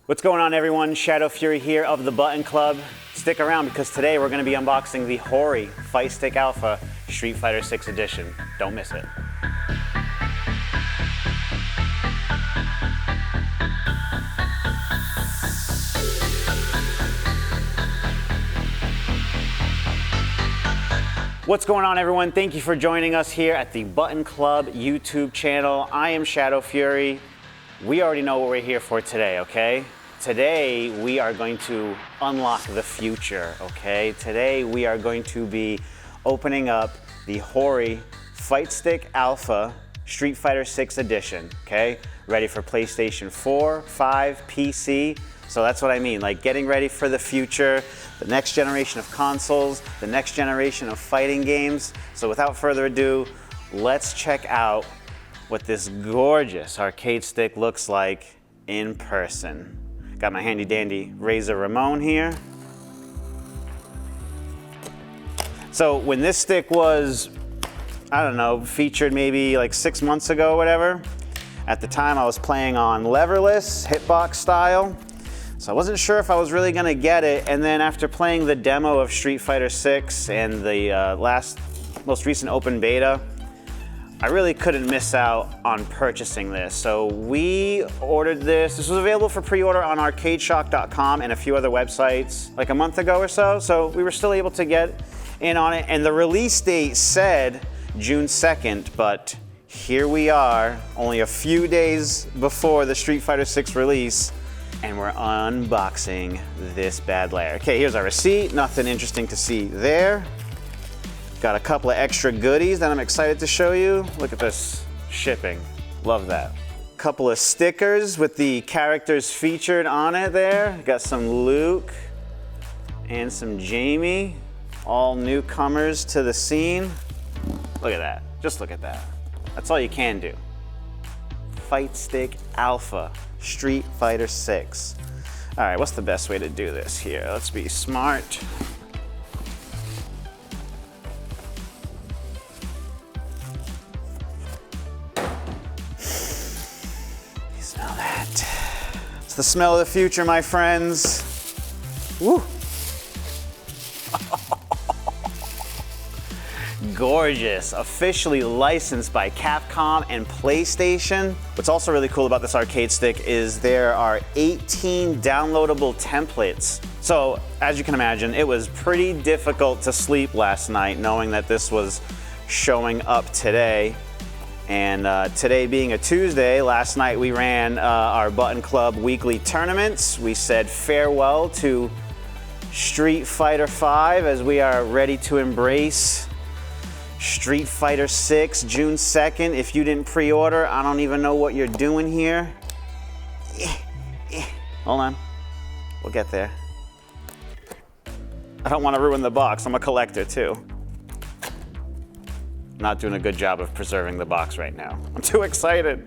What's going on, everyone? ShadowFury here of the Button Club. Stick around because today we're going to be unboxing the Hori Fight Stick Alpha Street Fighter 6 Edition. Don't miss it. What's going on, everyone? Thank you for joining us here at the Button Club YouTube channel. I am ShadowFury. We already know what we're here for today, okay? Today, we are going to unlock the future, okay? Today, we are going to be opening up the Hori Fight Stick Alpha Street Fighter 6 Edition, okay? Ready for PlayStation 4, 5, PC. So that's what I mean, like getting ready for the future, the next generation of consoles, the next generation of fighting games. So without further ado, let's check out what this gorgeous arcade stick looks like in person. Got my handy dandy Razor Ramon here. So when this stick was, I don't know, featured maybe like 6 months ago or whatever, at the time I was playing on leverless, hitbox style. So I wasn't sure if I was really gonna get it, and then after playing the demo of Street Fighter 6 and the most recent open beta, I really couldn't miss out on purchasing this. So we ordered this. This was available for pre-order on arcadeshock.com and a few other websites like a month ago or so. So we were still able to get in on it. And the release date said June 2nd, but here we are, only a few days before the Street Fighter 6 release, and we're unboxing this bad layer. Okay, here's our receipt. Nothing interesting to see there. Got a couple of extra goodies that I'm excited to show you. Look at this shipping. Love that. Couple of stickers with the characters featured on it there. Got some Luke and some Jamie, all newcomers to the scene. Look at that. Just look at that. That's all you can do. Fight Stick Alpha Street Fighter 6. All right, what's the best way to do this here? Let's be smart. Smell that. It's the smell of the future, my friends. Woo. Gorgeous, officially licensed by Capcom and PlayStation. What's also really cool about this arcade stick is there are 18 downloadable templates. So, as you can imagine, it was pretty difficult to sleep last night knowing that this was showing up today. And today being a Tuesday, last night we ran our Button Club weekly tournaments. We said farewell to Street Fighter 5 as we are ready to embrace Street Fighter 6, June 2nd. If you didn't pre-order, I don't even know what you're doing here. Hold on, we'll get there. I don't want to ruin the box, I'm a collector too. Not doing a good job of preserving the box right now. I'm too excited.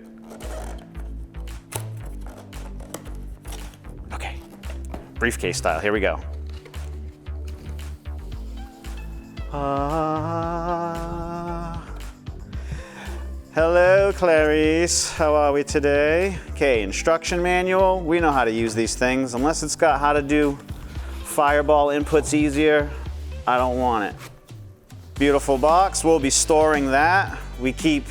Okay, briefcase style, here we go. Hello, Clarice. How are we today? Okay, instruction manual. We know how to use these things. Unless it's got how to do fireball inputs easier, I don't want it. Beautiful box. We'll be storing that. We keep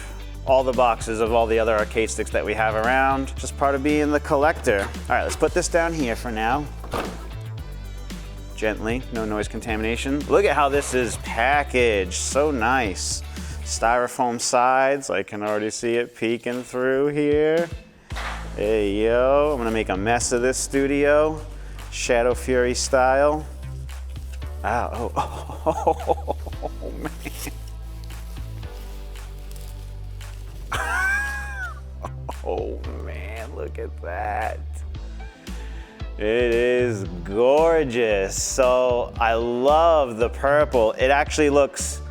all the boxes of all the other arcade sticks that we have around. Just part of being the collector. All right, let's put this down here for now. Gently, no noise contamination. Look at how this is packaged, so nice. Styrofoam sides, I can already see it peeking through here. Hey, yo, I'm gonna make a mess of this studio, ShadowFury style. Ow, oh, man. Oh man, look at that. It is gorgeous. So I love the purple. It actually looks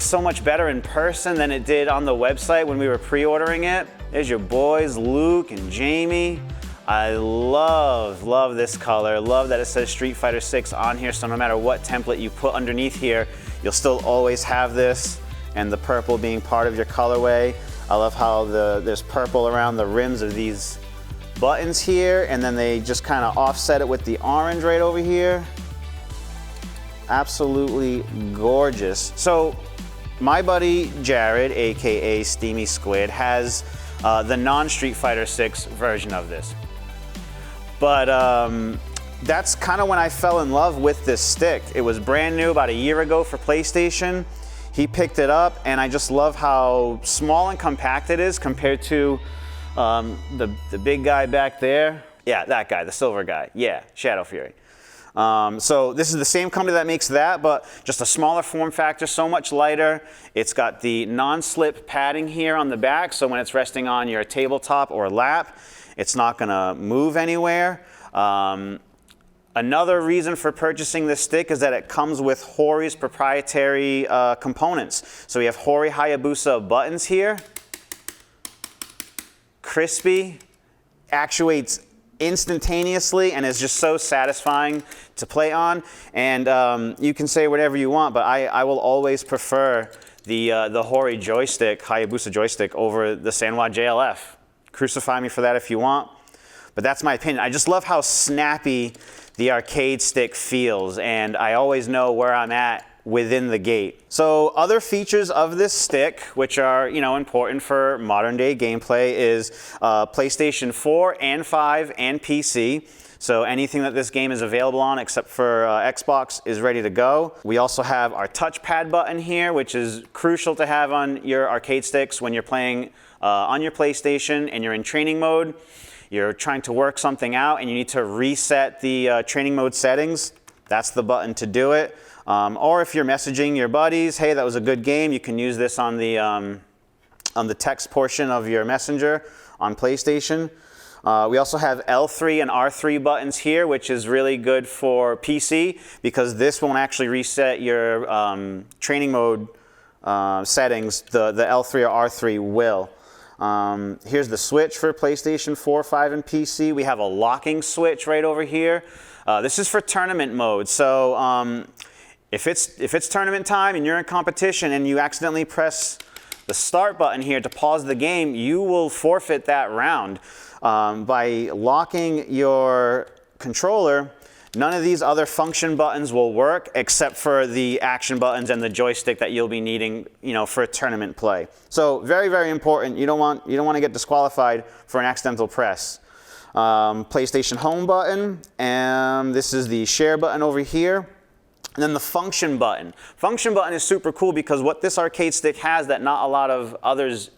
so much better in person than it did on the website when we were pre-ordering it. There's your boys, Luke and Jamie. I love this color. Love that it says Street Fighter 6 on here, so no matter what template you put underneath here, you'll still always have this, and the purple being part of your colorway. I love how there's purple around the rims of these buttons here, and then they just kind of offset it with the orange right over here. Absolutely gorgeous. So my buddy Jared, aka Steamy Squid, has the non-Street Fighter 6 version of this. But that's kind of when I fell in love with this stick. It was brand new about a year ago for PlayStation. He picked it up, and I just love how small and compact it is compared to the big guy back there. Yeah, that guy, the silver guy. Yeah, ShadowFury. So this is the same company that makes that, but just a smaller form factor, so much lighter. It's got the non-slip padding here on the back, so when it's resting on your tabletop or lap, it's not gonna move anywhere. Another reason for purchasing this stick is that it comes with Hori's proprietary components. So we have Hori Hayabusa buttons here. Crispy, actuates instantaneously, and is just so satisfying to play on. And you can say whatever you want, but I will always prefer the Hori joystick, Hayabusa joystick, over the Sanwa JLF. Crucify me for that if you want, but that's my opinion. I just love how snappy the arcade stick feels, and I always know where I'm at within the gate. So other features of this stick, which are, you know, important for modern day gameplay, is PlayStation 4 and 5 and PC. So anything that this game is available on except for Xbox is ready to go. We also have our touchpad button here, which is crucial to have on your arcade sticks when you're playing on your PlayStation and you're in training mode. You're trying to work something out and you need to reset the training mode settings. That's the button to do it. Or if you're messaging your buddies, hey, that was a good game, you can use this on the text portion of your messenger on PlayStation. We also have L3 and R3 buttons here, which is really good for PC because this won't actually reset your training mode settings. The L3 or R3 will. Here's the switch for PlayStation 4, 5, and PC. We have a locking switch right over here. This is for tournament mode. So if it's tournament time and you're in competition and you accidentally press the start button here to pause the game, you will forfeit that round. By locking your controller, none of these other function buttons will work except for the action buttons and the joystick that you'll be needing, you know, for tournament play. So very, very important. You don't want to get disqualified for an accidental press. PlayStation Home button, and this is the share button over here. And then the function button. Function button is super cool because what this arcade stick has that not a lot of others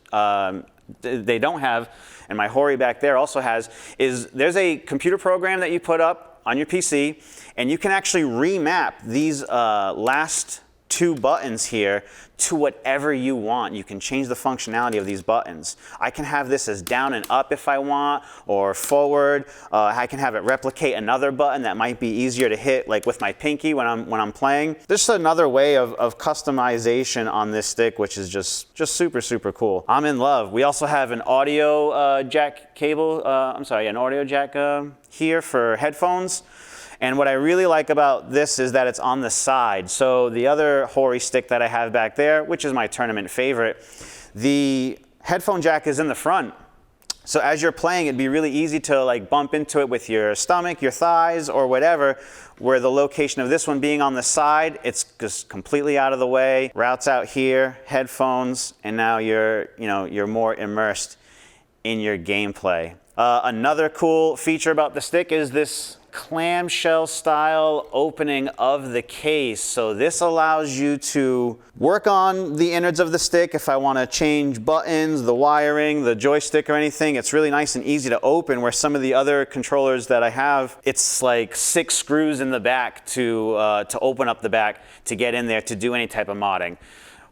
they don't have, and my Hori back there also has, is there's a computer program that you put up on your PC, and you can actually remap these last two buttons here to whatever you want. You can change the functionality of these buttons. I can have this as down and up if I want, or forward. I can have it replicate another button that might be easier to hit, like with my pinky when I'm playing. There's another way of customization on this stick, which is just super, super cool. I'm in love. We also have an audio jack cable, an audio jack here for headphones. And what I really like about this is that it's on the side. So the other Hori stick that I have back there, which is my tournament favorite, the headphone jack is in the front. So as you're playing, it'd be really easy to like bump into it with your stomach, your thighs, or whatever, where the location of this one being on the side, it's just completely out of the way. Routes out here, headphones, and now you're more immersed in your gameplay. Another cool feature about the stick is this clamshell style opening of the case. So this allows you to work on the innards of the stick. If I want to change buttons, the wiring, the joystick or anything, it's really nice and easy to open, where some of the other controllers that I have, it's like 6 screws in the back to open up the back to get in there to do any type of modding.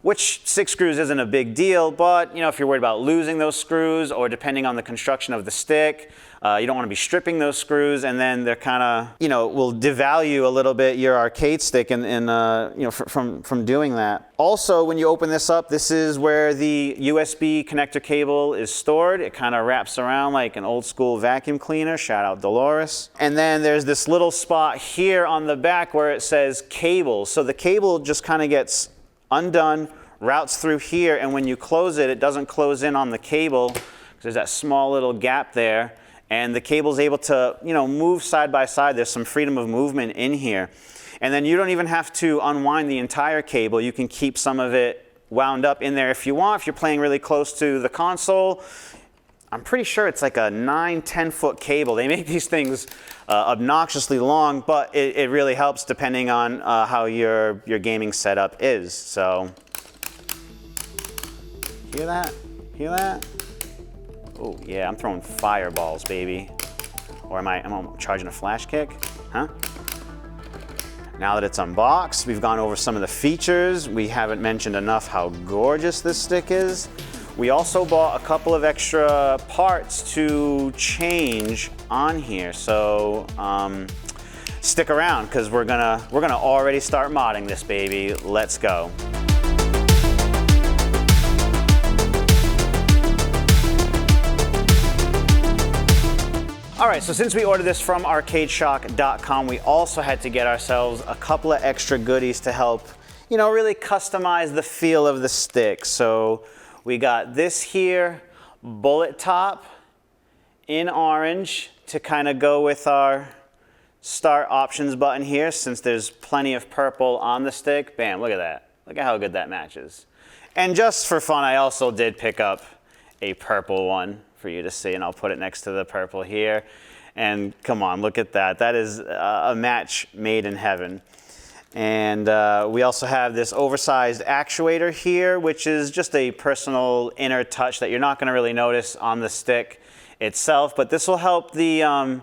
Which 6 screws isn't a big deal, but if you're worried about losing those screws, or depending on the construction of the stick, you don't want to be stripping those screws, and then they're kind of, will devalue a little bit your arcade stick from doing that. Also, when you open this up, this is where the USB connector cable is stored. It kind of wraps around like an old school vacuum cleaner. Shout out Dolores. And then there's this little spot here on the back where it says cable. So the cable just kind of gets undone, routes through here, and when you close it, it doesn't close in on the cable because there's that small little gap there, and the cable's able to, you know, move side by side. There's some freedom of movement in here. And then you don't even have to unwind the entire cable. You can keep some of it wound up in there if you want. If you're playing really close to the console, I'm pretty sure it's like a 9-10 foot cable. They make these things obnoxiously long, but it really helps depending on how your gaming setup is. So, hear that? Hear that? Oh yeah, I'm throwing fireballs, baby. Or am I charging a flash kick? Huh? Now that it's unboxed, we've gone over some of the features. We haven't mentioned enough how gorgeous this stick is. We also bought a couple of extra parts to change on here. So stick around, because we're gonna already start modding this baby. Let's go. All right, so since we ordered this from arcadeshock.com, we also had to get ourselves a couple of extra goodies to help, you know, really customize the feel of the stick. So we got this here, bullet top in orange to kind of go with our start options button here, since there's plenty of purple on the stick. Bam, look at that. Look at how good that matches. And just for fun, I also did pick up a purple one for you to see, and I'll put it next to the purple here. And come on, look at that. That is a match made in heaven. And we also have this oversized actuator here, which is just a personal inner touch that you're not going to really notice on the stick itself, but this will help the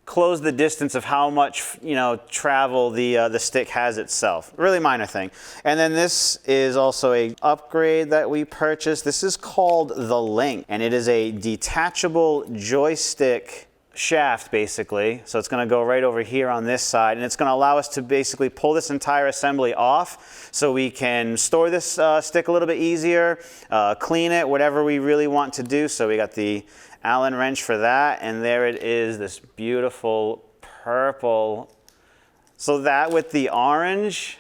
close the distance of how much, you know, travel the stick has itself. Really minor thing. And then this is also a upgrade that we purchased. This is called the Link, and it is a detachable joystick shaft, basically. So it's going to go right over here on this side, and it's going to allow us to basically pull this entire assembly off, so we can store this stick a little bit easier, clean it, whatever we really want to do. So we got the Allen wrench for that, and there it is, this beautiful purple. So that with the orange,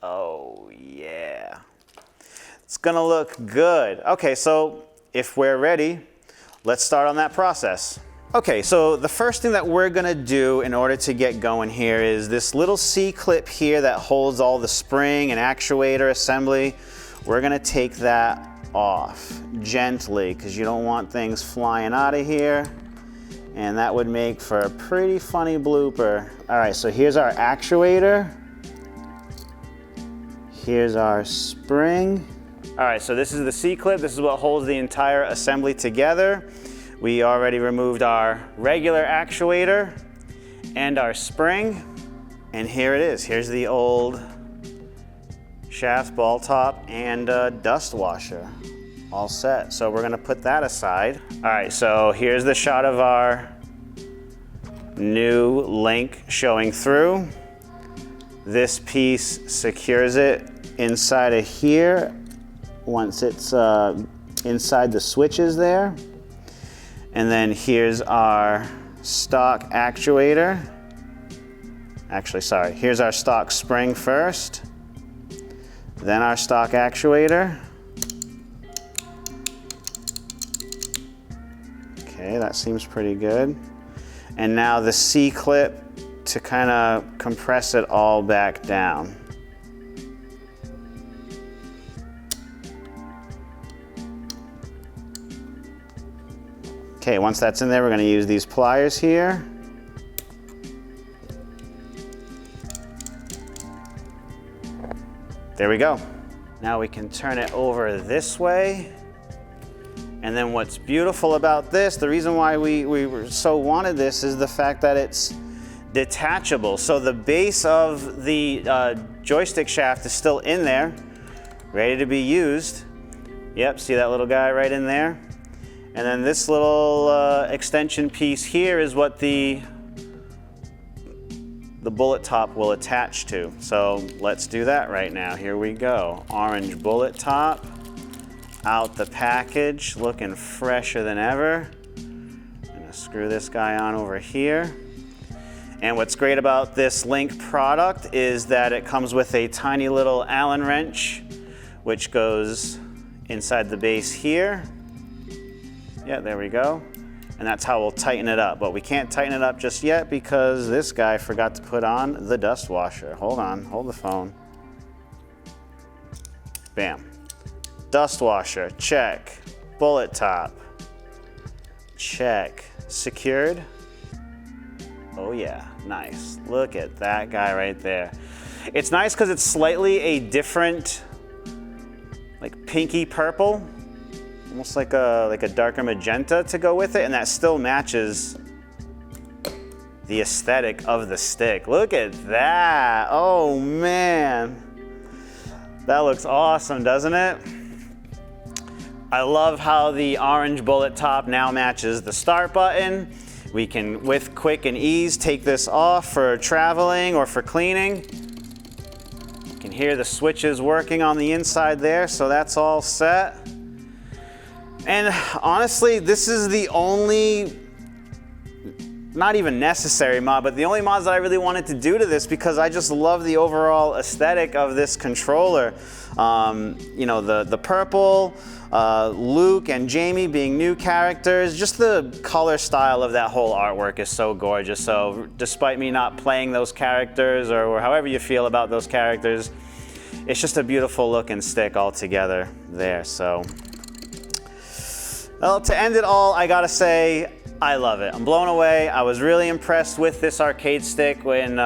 oh yeah, it's gonna look good. Okay, so if we're ready, let's start on that process. Okay, so the first thing that we're gonna do in order to get going here is this little C-clip here that holds all the spring and actuator assembly. We're gonna take that off gently, because you don't want things flying out of here, and that would make for a pretty funny blooper. All right, so here's our actuator. Here's our spring. All right, so this is the C-clip. This is what holds the entire assembly together. We already removed our regular actuator and our spring, and here it is. Here's the old shaft, ball top, and dust washer. All set. So we're gonna put that aside. All right, so here's the shot of our new Link showing through. This piece secures it inside of here once it's inside the switches there. And then here's our stock actuator. Actually, sorry, here's our stock spring first, then our stock actuator. Okay, that seems pretty good. And now the C-clip to kind of compress it all back down. Okay, once that's in there, we're going to use these pliers here. There we go. Now we can turn it over this way. And then what's beautiful about this, the reason why we so wanted this, is the fact that it's detachable. So the base of the joystick shaft is still in there, ready to be used. Yep, see that little guy right in there? And then this little extension piece here is what the bullet top will attach to. So let's do that right now. Here we go. Orange bullet top, out the package, looking fresher than ever. I'm gonna screw this guy on over here. And what's great about this Link product is that it comes with a tiny little Allen wrench, which goes inside the base here. Yeah, there we go. and that's how we'll tighten it up. But we can't tighten it up just yet because this guy forgot to put on the dust washer. Hold on, hold the phone. Bam. Dust washer, check. Bullet top, check. Secured. Oh yeah, nice. Look at that guy right there. It's nice because it's slightly a different, like pinky purple, almost like a darker magenta to go with it, and that still matches the aesthetic of the stick. Look at that. Oh man. That looks awesome, doesn't it? I love how the orange bullet top now matches the start button. We can, with quick and ease, take this off for traveling or for cleaning. You can hear the switches working on the inside there, so that's all set. And honestly, this is the only, not even necessary mod, but the only mods that I really wanted to do to this because I just love the overall aesthetic of this controller. You know, the purple, Luke and Jamie being new characters, just the color style of that whole artwork is so gorgeous. So despite me not playing those characters or however you feel about those characters, it's just a beautiful looking stick altogether there. So, well, to end it all, I gotta say, I love it. I'm blown away. I was really impressed with this arcade stick when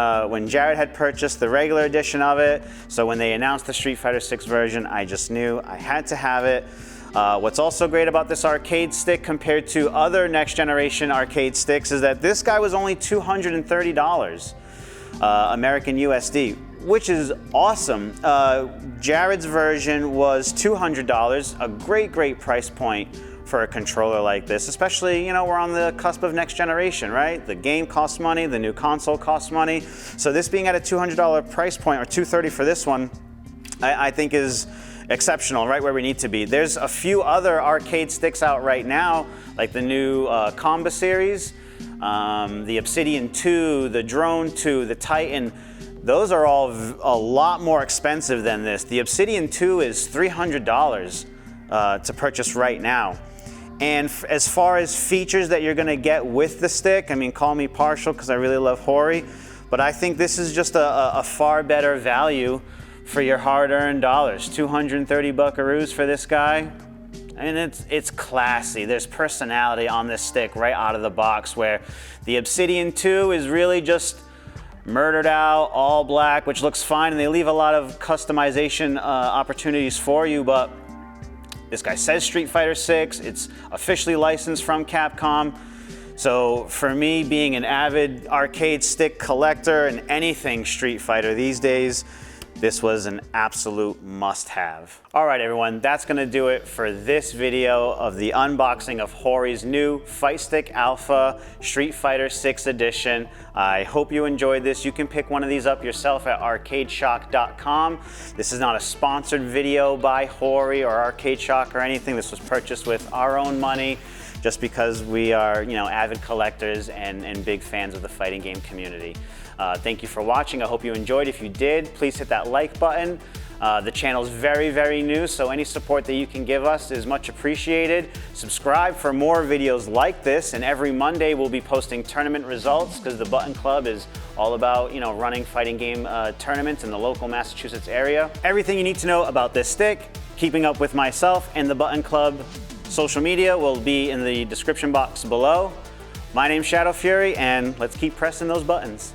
Jared had purchased the regular edition of it. So when they announced the Street Fighter 6 version, I just knew I had to have it. What's also great about this arcade stick compared to other next generation arcade sticks is that this guy was only $230 American USD, which is awesome. Jared's version was $200, a great price point for a controller like this, especially, you know, we're on the cusp of next generation, right? The game costs money, the new console costs money. So this being at a $200 price point, or $230 for this one, I think is exceptional, right where we need to be. There's a few other arcade sticks out right now, like the new Comba series, the Obsidian 2, the Drone 2, the Titan. Those are all a lot more expensive than this. The Obsidian 2 is $300 to purchase right now. And as far as features that you're gonna get with the stick, I mean, call me partial because I really love Hori, but I think this is just a far better value for your hard-earned dollars. 230 buckaroos for this guy. And it's classy. There's personality on this stick right out of the box, where the Obsidian 2 is really just murdered out, all black, which looks fine, and they leave a lot of customization opportunities for you, but this guy says Street Fighter 6, it's officially licensed from Capcom. So for me, being an avid arcade stick collector and anything Street Fighter these days, this was an absolute must-have. All right, everyone, that's gonna do it for this video of the unboxing of Hori's new Fight Stick Alpha Street Fighter 6 edition. I hope you enjoyed this. You can pick one of these up yourself at arcadeshock.com. This is not a sponsored video by Hori or Arcade Shock or anything. This was purchased with our own money, just because we are, you know, avid collectors and big fans of the fighting game community. Thank you for watching. I hope you enjoyed. If you did, please hit that like button. The channel's very new, so any support that you can give us is much appreciated. Subscribe for more videos like this, and every Monday we'll be posting tournament results because the Button Club is all about, you know, running fighting game tournaments in the local Massachusetts area. Everything you need to know about this stick, keeping up with myself and the Button Club social media will be in the description box below. My name's ShadowFury, and let's keep pressing those buttons.